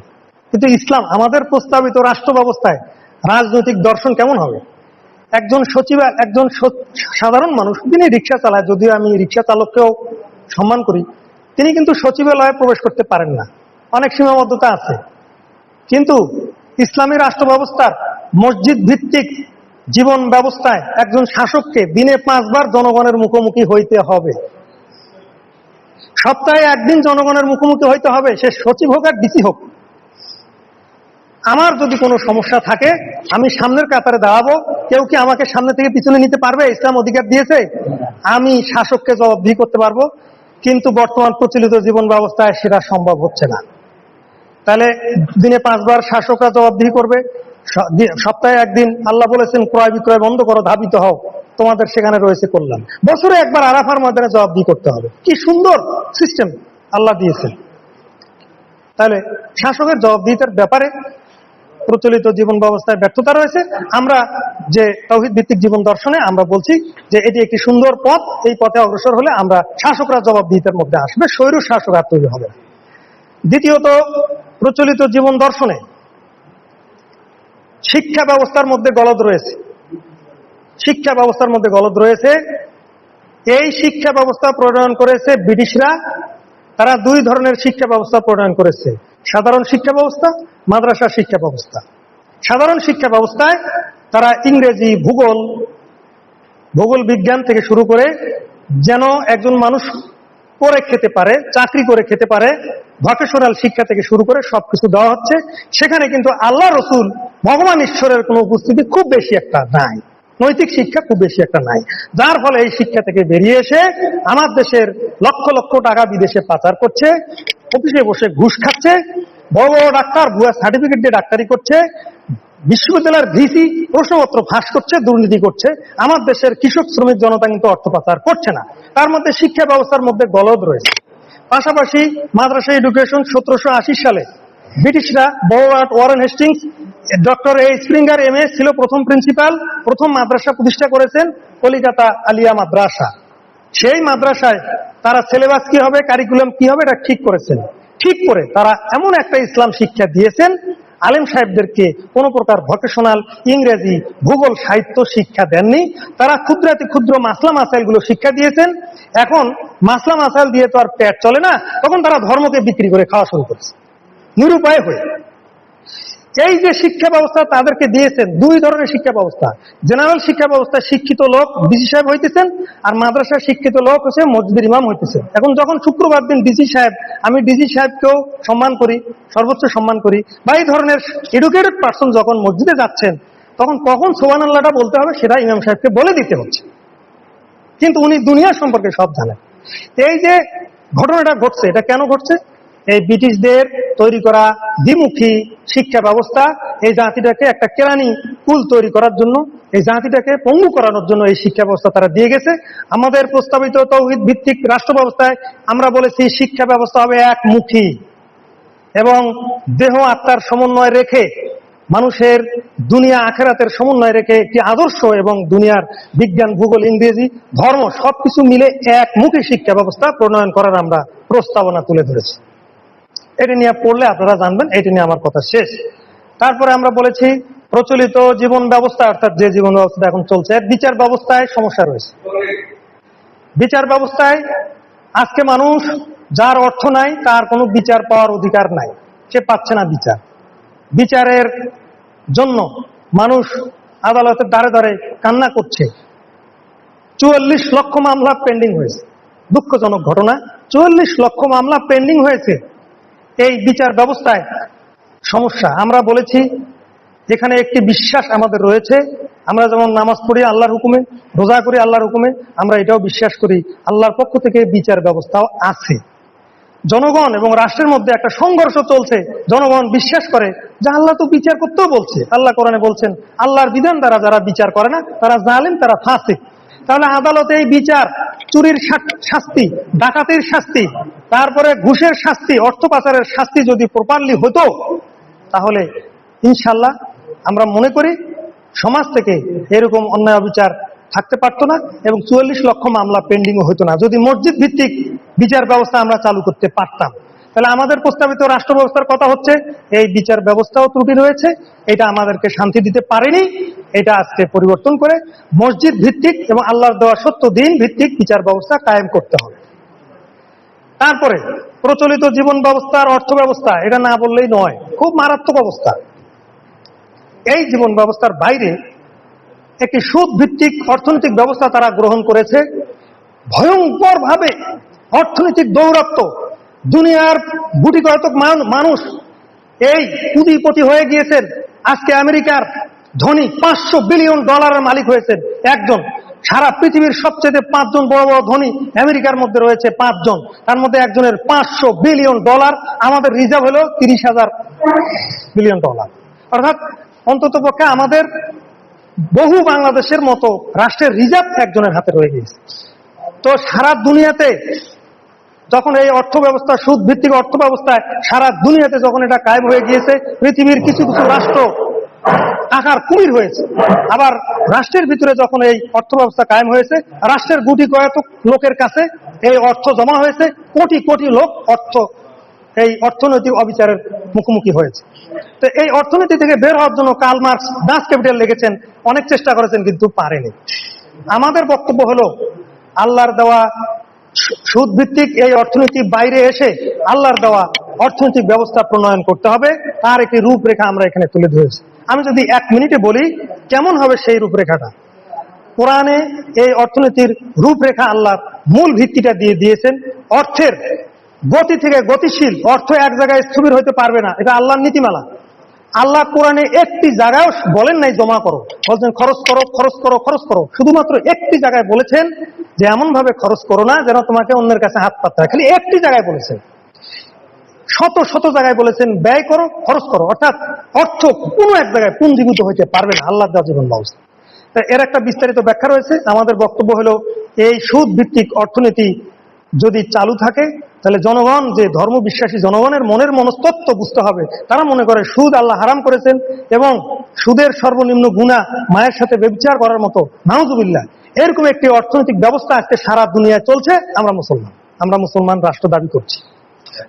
কিন্তু ইসলাম, আমাদের প্রস্তাবিত রাষ্ট্র ব্যবস্থায় রাজনৈতিক দর্শন কেমন হবে? একজন সাধারণ মানুষ, তিনি রিক্সা চালায়, যদিও আমি রিক্সা চালককেও সম্মান করি, তিনি কিন্তু সচিবালয়ে প্রবেশ করতে পারেন না, অনেক সীমাবদ্ধতা আছে। কিন্তু ইসলামী রাষ্ট্র ব্যবস্থার মসজিদ ভিত্তিক জীবন ব্যবস্থায় একজন শাসককে দিনে 5 বার জনগণের মুখোমুখি হইতে হবে, সপ্তাহে একদিন জনগণের মুখোমুখি হইতে হবে, সে সচিব হোক আর ডিসি হোক। আমার যদি কোনো সমস্যা থাকে আমি সামনের কাতারে দাঁড়াবো, কেউ কি আমাকে সামনে থেকে পিছনে নিতে পারবে? ইসলাম অধিকার দিয়েছে। আমি শাসককে জবাবদিহি করতে পারবো, কিন্তু বর্তমান প্রচলিত জীবন ব্যবস্থায় সেটা সম্ভব হচ্ছে না। তাহলে দিনে 5 বার শাসকরা জবাবদিহি করবে, সপ্তাহে একদিন আল্লাহ বলেছেন ক্রয় বিক্রয় বন্ধ করো, ধাবিত হও, তোমাদের সেখানে রয়েছে কল্যাণ। বছরে একবার আরাফার ময়দানে জবাবদিহি করতে হবে। কি সুন্দর সিস্টেম আল্লাহ দিয়েছেন। তাহলে শাসকের জবাবদিহিতার ব্যাপারে প্রচলিত জীবন ব্যবস্থায় ব্যর্থতা রয়েছে। আমরা যে তাওহীদ ভিত্তিক জীবন দর্শনে আমরা বলছি যে এটি একটি সুন্দর পথ, এই পথে অগ্রসর হলে আমরা শাসকরা জবাবদিহিতার মধ্যে আসবে, স্বৈর শাসক আর তৈরি হবে। দ্বিতীয়ত, প্রচলিত জীবন দর্শনে শিক্ষা ব্যবস্থার মধ্যে গলদ রয়েছে। শিক্ষা ব্যবস্থার মধ্যে গলদ রয়েছে। এই শিক্ষা ব্যবস্থা প্রণয়ন করেছে ব্রিটিশরা। তারা 2 ধরনের শিক্ষা ব্যবস্থা প্রণয়ন করেছে, সাধারণ শিক্ষা ব্যবস্থা, মাদ্রাসা শিক্ষা ব্যবস্থা। সাধারণ শিক্ষা ব্যবস্থায় তারা ইংরেজি, ভূগোল বিজ্ঞান থেকে শুরু করে যেন একজন মানুষ করে খেতে পারে, চাকরি করে খেতে পারে, ভকেশনাল শিক্ষা থেকে শুরু করে সবকিছু দেওয়া হচ্ছে। সেখানে কিন্তু আল্লাহ রসুল, ভগবান ঈশ্বরের কোনো উপস্থিতি খুব বেশি একটা নাই, নৈতিক শিক্ষা খুব বেশি একটা নাই। যার ফলে এই শিক্ষা থেকে বেরিয়ে এসে আমার দেশের লক্ষ লক্ষ টাকা বিদেশে পাচার করছে, অফিসে বসে ঘুষ খাচ্ছে, বড় বড় ডাক্তার ভুয়া সার্টিফিকেট দিয়ে ডাক্তারি করছে, বিশ্ববিদ্যালয়ের ভিসি প্রশ্নপত্র ফাঁস করছে, দুর্নীতি করছে। আমার দেশের কৃষক শ্রমিক জনতা কিন্তু অর্থ পাচার করছে না। তার মধ্যে শিক্ষা ব্যবস্থার মধ্যে গলদ রয়েছে। পাশাপাশি মাদ্রাসা এডুকেশন 1780 সালে ব্রিটিশরা, বড়লাট Warren Hastings, doctor A Springer MA ছিল প্রথম প্রিন্সিপাল, প্রথম মাদ্রাসা প্রতিষ্ঠা করেছেন কলিকাতা আলিয়া মাদ্রাসা। সেই মাদ্রাসায় তারা সিলেবাস কি হবে, কারিকুলাম কি হবে, এটা ঠিক করেছেন। ঠিক করে তারা এমন একটা ইসলাম শিক্ষা দিয়েছেন, আলেম সাহেবদেরকে কোন প্রকার ভকেশনাল ইংরেজি, ভূগোল, সাহিত্য শিক্ষা দেননি। তারা ক্ষুদ্রাতি ক্ষুদ্র মাসলা মাসাইলগুলো শিক্ষা দিয়েছেন। এখন মাসলা মাসাইল দিয়ে তো আর পেট চলে না, তখন তারা ধর্মকে বিক্রি করে খাওয়া শুরু করেছে নিরুপায় হয়ে। এই যে শিক্ষা ব্যবস্থা তাদেরকে দিয়েছেন, 2 ধরনের শিক্ষা ব্যবস্থা। জেনারেল শিক্ষা ব্যবস্থায় শিক্ষিত লোক ডিসি সাহেব হইতেছেন, আর মাদ্রাসায় শিক্ষিত লোক হচ্ছে মসজিদের ইমাম হইতেছেন। এখন যখন শুক্রবার দিন ডিসি সাহেব, আমি ডিসি সাহেবকেও সম্মান করি, সর্বোচ্চ সম্মান করি, বা এই ধরনের এডুকেটেড পার্সন যখন মসজিদে যাচ্ছেন, তখন কখন সুবহানাল্লাহটা বলতে হবে সেটা ইমাম সাহেবকে বলে দিতে হচ্ছে, কিন্তু উনি দুনিয়া সম্পর্কে সব জানেন। এই যে ঘটনাটা ঘটছে, এটা কেন ঘটছে? এই ব্রিটিশদের তৈরি করা দ্বিমুখী শিক্ষা ব্যবস্থা এই জাতিটাকে একটা কেরানি কুল তৈরি করার জন্য, এই জাতিটাকে পঙ্গু করানোর জন্য এই শিক্ষা ব্যবস্থা তারা দিয়ে গেছে। আমাদের প্রস্তাবিত তাওহীদ ভিত্তিক রাষ্ট্র ব্যবস্থায় আমরা বলেছি শিক্ষা ব্যবস্থা হবে একমুখী এবং দেহ আত্মার সমন্বয় রেখে, মানুষের দুনিয়া আখেরাতের সমন্বয় রেখে একটি আদর্শ এবং দুনিয়ার বিজ্ঞান, ভূগোল, ইংরেজি, ধর্ম সবকিছু মিলে একমুখী শিক্ষা ব্যবস্থা প্রণয়ন করার আমরা প্রস্তাবনা তুলে ধরেছি। এটি নিয়ে পড়লে আপনারা জানবেন। এটি নিয়ে আমার কথা শেষ। তারপরে আমরা বলেছি প্রচলিত জীবন ব্যবস্থা, অর্থাৎ যে জীবন ব্যবস্থা এখন চলছে, বিচার ব্যবস্থায় সমস্যা রয়েছে। বিচার ব্যবস্থায় আজকে মানুষ, যার অর্থ নাই তার কোনো বিচার পাওয়ার অধিকার নাই, সে পাচ্ছে না বিচার। বিচারের জন্য মানুষ আদালতের দ্বারে দ্বারে কান্না করছে। 44 লক্ষ মামলা পেন্ডিং হয়েছে। দুঃখজনক ঘটনা, 44 লক্ষ মামলা পেন্ডিং হয়েছে। এই বিচার ব্যবস্থায় সমস্যা। আমরা বলেছি এখানে একটি বিশ্বাস আমাদের রয়েছে, আমরা যেমন নামাজ পড়ি আল্লাহর হুকুমে, রোজা করি আল্লাহর হুকুমে, আমরা এটাও বিশ্বাস করি আল্লাহর পক্ষ থেকে বিচার ব্যবস্থাও আছে। জনগণ এবং রাষ্ট্রের মধ্যে একটা সংঘর্ষ চলছে। জনগণ বিশ্বাস করে যে আল্লাহ তো বিচার করতেও বলছে। আল্লাহ কোরআনে বলছেন আল্লাহর বিধান দ্বারা যারা বিচার করে না তারা জালেম, তারা ফাসিক। তাহলে আদালতে এই বিচার, চুরির শাস্তি, ডাকাতির শাস্তি, তারপরে ঘুষের শাস্তি, অর্থ পাচারের শাস্তি যদি প্রপারলি হতো, তাহলে ইনশাল্লাহ আমরা মনে করি সমাজ থেকে এরকম অন্যায় অবিচার থাকতে পারতো না এবং 44 লক্ষ মামলা পেন্ডিংও হতো না। যদি মসজিদ ভিত্তিক বিচার ব্যবস্থা আমরা চালু করতে পারতাম, তাহলে আমাদের প্রস্তাবিত রাষ্ট্র ব্যবস্থার কথা হচ্ছে এই বিচার ব্যবস্থাও ত্রুটি রয়েছে, এটা আমাদেরকে শান্তি দিতে পারেনি। এটা আজকে পরিবর্তন করে মসজিদ ভিত্তিক এবং আল্লাহর দেওয়া সত্য দিন ভিত্তিক বিচার ব্যবস্থা কায়েম করতে হবে। তারপরে প্রচলিত জীবন ব্যবস্থার অর্থ ব্যবস্থা, এটা না বললেই নয়, খুব মারাত্মক অবস্থা। এই জীবন ব্যবস্থার বাইরে একটি সুদ ভিত্তিক অর্থনৈতিক ব্যবস্থা তারা গ্রহণ করেছে। ভয়ঙ্কর ভাবে অর্থনৈতিক দৌরাত্ম্য, দুনিয়ার গুটি কয়েক মানুষ এই পুঁজিপতি হয়ে গিয়েছেন। আজকে আমেরিকার ধনী $500 বিলিয়ন মালিক হয়েছেন একজন। সারা পৃথিবীর সবচেয়ে 5 জন বড় বড় ধনী আমেরিকার মধ্যে রয়েছে 5 জন, তার মধ্যে একজনের $500 বিলিয়ন। আমাদের রিজার্ভ হলো $30,000 বিলিয়ন। অর্থাৎ অন্ততপক্ষে আমাদের বহু বাংলাদেশের মতো রাষ্ট্রের রিজার্ভ একজনের হাতে রয়ে গিয়েছে। তো সারা দুনিয়াতে যখন এই অর্থ ব্যবস্থা, সুদ ভিত্তিক অর্থ ব্যবস্থায় সারা দুনিয়াতে যখন এটা কায়েম হয়ে গিয়েছে, পৃথিবীর কিছু কিছু রাষ্ট্র টাকার কুমির হয়েছে। আবার রাষ্ট্রের ভিতরে যখন এই অর্থ ব্যবস্থা কায়েম হয়েছে, রাষ্ট্রের গুটি কয়েক লোকের কাছে এই অর্থ জমা হয়েছে, কোটি কোটি লোক এই অর্থনৈতিক অবিচারের মুখোমুখি হয়েছে। তো এই অর্থনীতি থেকে বের হওয়ার জন্য কার্ল মার্কস ডাচ ক্যাপিটাল লিখেছেন, অনেক চেষ্টা করেছেন কিন্তু পারেনি। আমাদের বক্তব্য হলো আল্লাহর দেওয়া সুদ ভিত্তিক এই অর্থনীতি বাইরে এসে আল্লাহর দেওয়া অর্থনৈতিক ব্যবস্থা প্রণয়ন করতে হবে। তার একটি রূপরেখা আমরা এখানে তুলে ধরেছি। আমি যদি 1 মিনিটে বলি কেমন হবে সেই রূপরেখাটা। কোরআনে এই অর্থনীতির রূপরেখা আল্লাহর মূল ভিত্তিটা দিয়ে দিয়েছেন। অর্থের গতি থেকে গতিশীল, অর্থ এক জায়গায় স্থবির হতে পারবে না, এটা আল্লাহর নীতিমালা। আল্লাহ কোরআনে একটি জায়গায় বলেন নাই জমা করো, বলছেন খরচ করো খরচ করো খরচ করো। শুধুমাত্র একটি জায়গায় বলেছেন যে এমন ভাবে খরচ করো না যেন তোমাকে অন্যের কাছে হাত পাততে হয়। খালি একটি জায়গায় বলেছেন। শত শত জায়গায় বলেছেন ব্যয় করো খরচ করো। অর্থাৎ অর্থ কোনো এক জায়গায় পুঞ্জীভূত হইতে পারবে না আল্লাহর দেওয়া জীবন ব্যবস্থা। এর একটা বিস্তারিত ব্যাখ্যা রয়েছে। আমাদের বক্তব্য হলো এই সুদ ভিত্তিক অর্থনীতি যদি চালু থাকে তাহলে জনগণ, যে ধর্ম বিশ্বাসী জনগণের মনের মনস্তত্ত্ব বুঝতে হবে। তারা মনে করে সুদ আল্লাহ হারাম করেছেন এবং সুদের সর্বনিম্ন গুনাহ মায়ের সাথে ব্যভিচার করার মতো, নাউজুবিল্লাহ, এরকম একটি অর্থনৈতিক ব্যবস্থা আজকে সারা দুনিয়ায় চলছে। আমরা মুসলমান রাষ্ট্র দাবি করছি।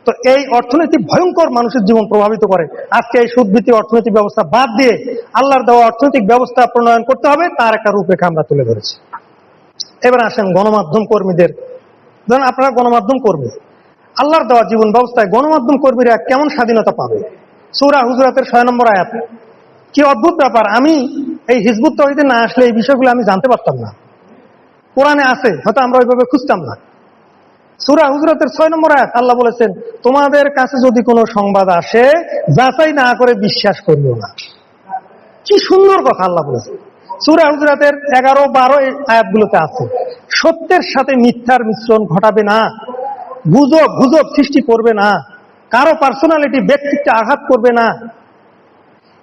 তো এই অর্থনীতি ভয়ঙ্কর মানুষের জীবন প্রভাবিত করে। আজকে এই সুদ ভিত্তিক অর্থনৈতিক ব্যবস্থা বাদ দিয়ে আল্লাহর দেওয়া অর্থনৈতিক ব্যবস্থা প্রণয়ন করতে হবে, তার একটা রূপরেখা আমরা তুলে ধরেছি। এবার আসেন গণমাধ্যম কর্মীদের। ধরেন আপনারা গণমাধ্যম কর্মী, আল্লাহর দেওয়া জীবন ব্যবস্থায় গণমাধ্যম কর্মীরা কেমন স্বাধীনতা পাবে? সূরা হুজুরাতের 6 নম্বর আয়াত। কি অদ্ভুত ব্যাপার! আমি এই হিজবুত তাওহীদে না আসলে এই বিষয়গুলো আমি জানতে পারতাম না। কোরআনে আছে, হয়তো আমরা ওইভাবে খুঁজতাম না। সূরা হুজুরাতের 6 নম্বর আয়াত আল্লাহ বলেছেন, তোমাদের কাছে যদি কোনো সংবাদ আসে যাচাই না করে বিশ্বাস করিও না। কি সুন্দর কথা আল্লাহ বলেছেন। সূরা হুজুরাতের 11-12 আয়াতগুলোতে আছে, সত্যের সাথে মিথ্যার মিশ্রণ ঘটাবে না, গুজব সৃষ্টি করবে না, কারো পার্সোনালিটি ব্যক্তিত্বে আঘাত করবে না।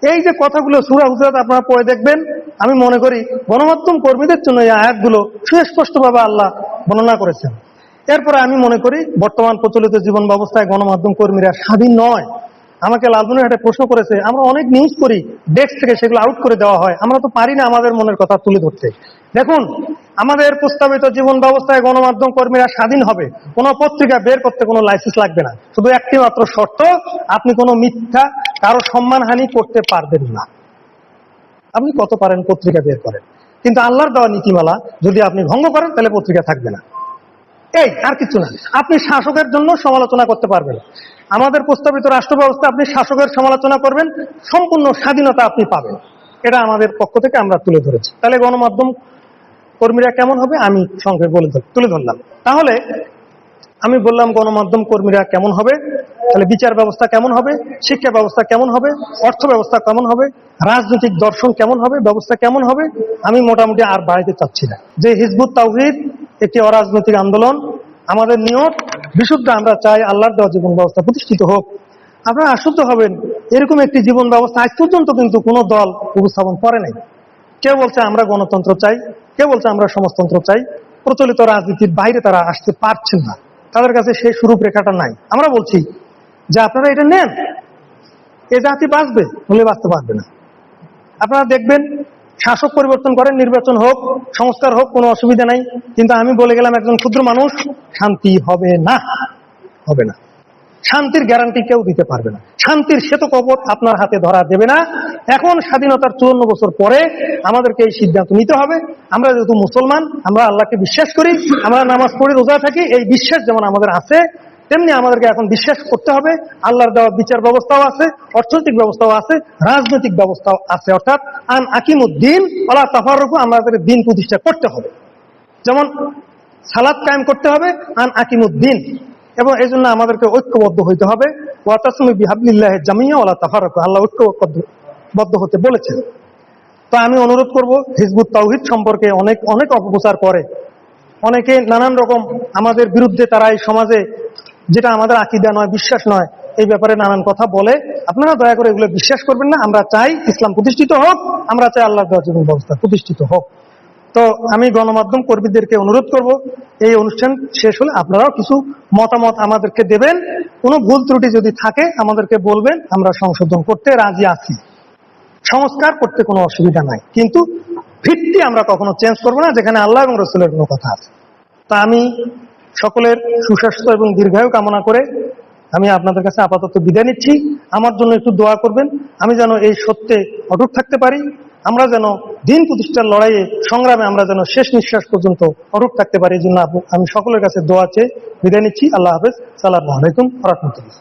এই যে কথাগুলো সূরা হুজুরাত আপনারা পড়ে দেখবেন, আমি মনে করি গণমাধ্যম কর্মীদের জন্য এই আয়াতগুলো সুস্পষ্টভাবে আল্লাহ বর্ণনা করেছেন। এরপরে আমি মনে করি বর্তমান প্রচলিত জীবন ব্যবস্থায় গণমাধ্যম কর্মীরা স্বাধীন নয়। আমাকে লালমনিরহাটে প্রশ্ন করেছে, আমরা অনেক নিউজ করি, ডেস্ক থেকে সেগুলো আউট করে দেওয়া হয়, আমরা তো পারি না আমাদের মনের কথা তুলে ধরতে। দেখুন, আমাদের প্রস্তাবিত জীবন ব্যবস্থায় গণমাধ্যম কর্মীরা স্বাধীন হবে। কোনো পত্রিকা বের করতে কোনো লাইসেন্স লাগবে না, শুধু একটি মাত্র শর্ত, আপনি কোনো মিথ্যা, কারো সম্মানহানি করতে পারবেন না। আপনি কত পারেন পত্রিকা বের করেন, কিন্তু আল্লাহর দেওয়া নীতিমালা যদি আপনি ভঙ্গ করেন তাহলে পত্রিকা থাকবে না। এই আর কিছু না। আপনি শাসকের জন্য সমালোচনা করতে পারবেন। আমাদের প্রস্তাবিত রাষ্ট্র ব্যবস্থা আপনি শাসকের সমালোচনা করবেন, সম্পূর্ণ স্বাধীনতা আপনি পাবেন। এটা আমাদের পক্ষ থেকে আমরা তুলে ধরেছি। তাহলে গণমাধ্যম কর্মীরা কেমন হবে আমি সংক্ষেপে তুলে ধরলাম। তাহলে আমি বললাম গণমাধ্যম কর্মীরা কেমন হবে, তাহলে বিচার ব্যবস্থা কেমন হবে, শিক্ষা ব্যবস্থা কেমন হবে, অর্থ ব্যবস্থা কেমন হবে, রাজনৈতিক দর্শন কেমন হবে, ব্যবস্থা কেমন হবে, আমি মোটামুটি আর বাড়াইতে চাচ্ছি না। যে হিজবুত তাওহীদ একটি অরাজনৈতিক আন্দোলন, আমাদের নিয়ত বিশুদ্ধ, আমরা চাই আল্লাহর দেওয়া জীবন ব্যবস্থা প্রতিষ্ঠিত হোক। আপনারা আশ্চর্য হবেন, এরকম একটি জীবন ব্যবস্থা আজ পর্যন্ত কিন্তু কোনো দল উপস্থাপন করে নাই। কেউ বলছে আমরা গণতন্ত্র চাই, কেউ বলছে আমরা সমাজতন্ত্র চাই। প্রচলিত রাজনীতির বাইরে তারা আসতে পারছেন না, তাদের কাছে সেই রূপরেখাটা নাই। আমরা বলছি যে আপনারা এটা নেন, এ জাতি বাঁচবে, হলে বাঁচতে পারবে না। আপনারা দেখবেন শাসক পরিবর্তন করেন, নির্বাচন হোক, সংস্কার হোক, কোনো অসুবিধা নাই, কিন্তু আমি বলে গেলাম একজন ক্ষুদ্র মানুষ, শান্তি হবে না, হবে না। শান্তির গ্যারান্টি কেউ দিতে পারবে না, শান্তির শ্বেতকপট আপনার হাতে ধরা দেবে না। এখন স্বাধীনতার 54 বছর পরে আমাদেরকে এই সিদ্ধান্ত নিতে হবে। আমরা যেহেতু মুসলমান, আমরা আল্লাহকে বিশ্বাস করি, আমরা নামাজ পড়ি, রোজা থাকি, এই বিশ্বাস যেমন আমাদের আছে, তেমনি আমাদেরকে এখন বিশ্বাস করতে হবে আল্লাহর দেওয়া বিচার ব্যবস্থাও আছে, অর্থনৈতিক ব্যবস্থাও আছে, রাজনৈতিক ব্যবস্থাও আছে। অর্থাৎ আন আকিমুদ্দিন ওয়ালা তাফাররাকু, আমাদের দিন প্রতিষ্ঠা করতে হবে। যেমন সালাত কায়েম করতে হবে আন আকিমুদ্দিন, এবং এই জন্য আমাদেরকে ঐক্যবদ্ধ হইতে হবে। ওয়াতাসিমু বিহাবলিল্লাহি জামিয়া ওয়ালা তাফাররাকু, আল্লাহ ঐক্যবদ্ধ হতে বলেছেন। তো আমি অনুরোধ করব, হিজবুত তাওহীদ সম্পর্কে অনেক অপপ্রচার করে, অনেকে নানান রকম আমাদের বিরুদ্ধে, তারা এই সমাজে যেটা আমাদের আকীদা নয়, বিশ্বাস নয়, এই ব্যাপারে নানান কথা বলে। আপনারা দয়া করে এগুলো বিশ্বাস করবেন না। আমরা চাই ইসলাম প্রতিষ্ঠিত হোক, আমরা চাই আল্লাহর দেওয়া জীবন ব্যবস্থা প্রতিষ্ঠিত হোক। তো আমি গণমাধ্যম কর্মীদেরকে অনুরোধ করব, এই অনুষ্ঠান শেষ হলে আপনারাও কিছু মতামত আমাদেরকে দেবেন। কোনো ভুল ত্রুটি যদি থাকে আমাদেরকে বলবেন, আমরা সংশোধন করতে রাজি আছি। সংস্কার করতে কোনো অসুবিধা নাই, কিন্তু ভিত্তি আমরা কখনো চেঞ্জ করবো না যেখানে আল্লাহ এবং রাসূলের কোনো কথা আছে। তা আমি সকলের সুস্বাস্থ্য এবং দীর্ঘায়ু কামনা করে আমি আপনাদের কাছে আপাতত বিদায় নিচ্ছি। আমার জন্য একটু দোয়া করবেন, আমি যেন এই সত্যে অটুট থাকতে পারি, আমরা যেন দিন প্রতিষ্ঠার লড়াইয়ে সংগ্রামে আমরা যেন শেষ নিঃশ্বাস পর্যন্ত অটুট থাকতে পারি। এই জন্য আমি সকলের কাছে দোয়া চেয়ে বিদায় নিচ্ছি। আল্লাহ হাফেজ। সালামু আলাইকুম ওয়া রাহমাতুল্লাহ।